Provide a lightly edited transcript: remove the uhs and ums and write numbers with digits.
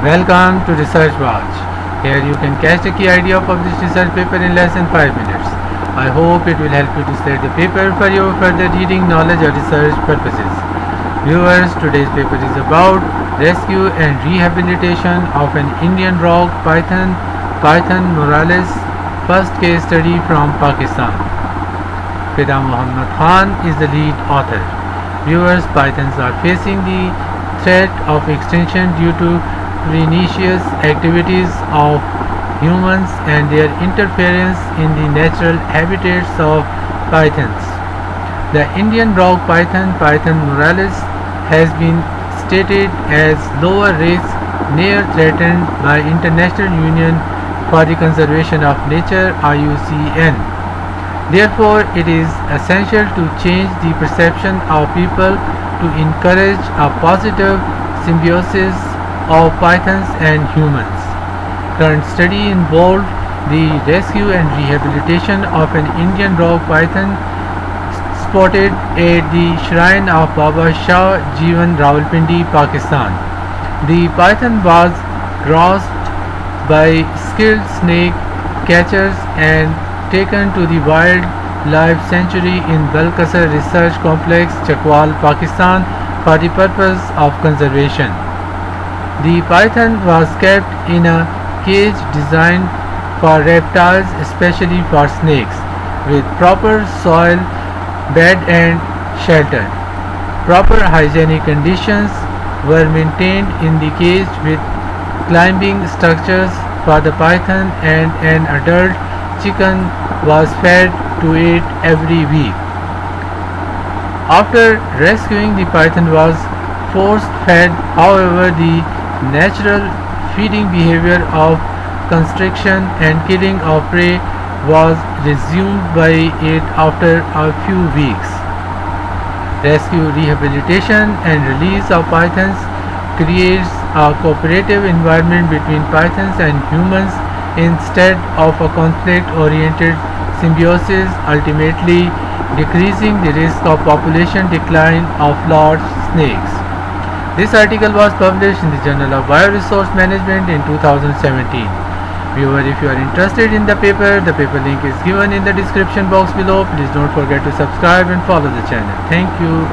Welcome to Research Watch. Here you can catch the key idea of published research paper in less than 5 minutes. I hope it will help you to select the paper for your further reading, knowledge or research purposes. Viewers, today's paper is about rescue and rehabilitation of an Indian rock python, Molurus, first case study from Pakistan. Fida Muhammad Khan is the lead author. Viewers, pythons are facing the threat of extinction due to pernicious activities of humans and their interference in the natural habitats of pythons. The Indian rock python, Molurus, has been stated as lower risk, near threatened by International Union for the Conservation of Nature (IUCN). Therefore, it is essential to change the perception of people to encourage a positive symbiosis of pythons and humans. Current study involved the rescue and rehabilitation of an Indian rock python spotted at the shrine of Baba Shah Jeevan, Rawalpindi, Pakistan. The python was grasped by skilled snake catchers and taken to the Wildlife Sanctuary in Balkasar Research Complex, Chakwal, Pakistan for the purpose of conservation. The python was kept in a cage designed for reptiles, especially for snakes, with proper soil, bed and shelter. Proper hygienic conditions were maintained in the cage with climbing structures for the python, and an adult chicken was fed to it every week. After rescuing, the python was force fed. However, the natural feeding behavior of constriction and killing of prey was resumed by it after a few weeks. Rescue, rehabilitation and release of pythons creates a cooperative environment between pythons and humans instead of a conflict-oriented symbiosis, ultimately decreasing the risk of population decline of large snakes. This article was published in the Journal of Bioresource Management in 2017. Viewer, if you are interested in the paper link is given in the description box below. Please don't forget to subscribe and follow the channel. Thank you.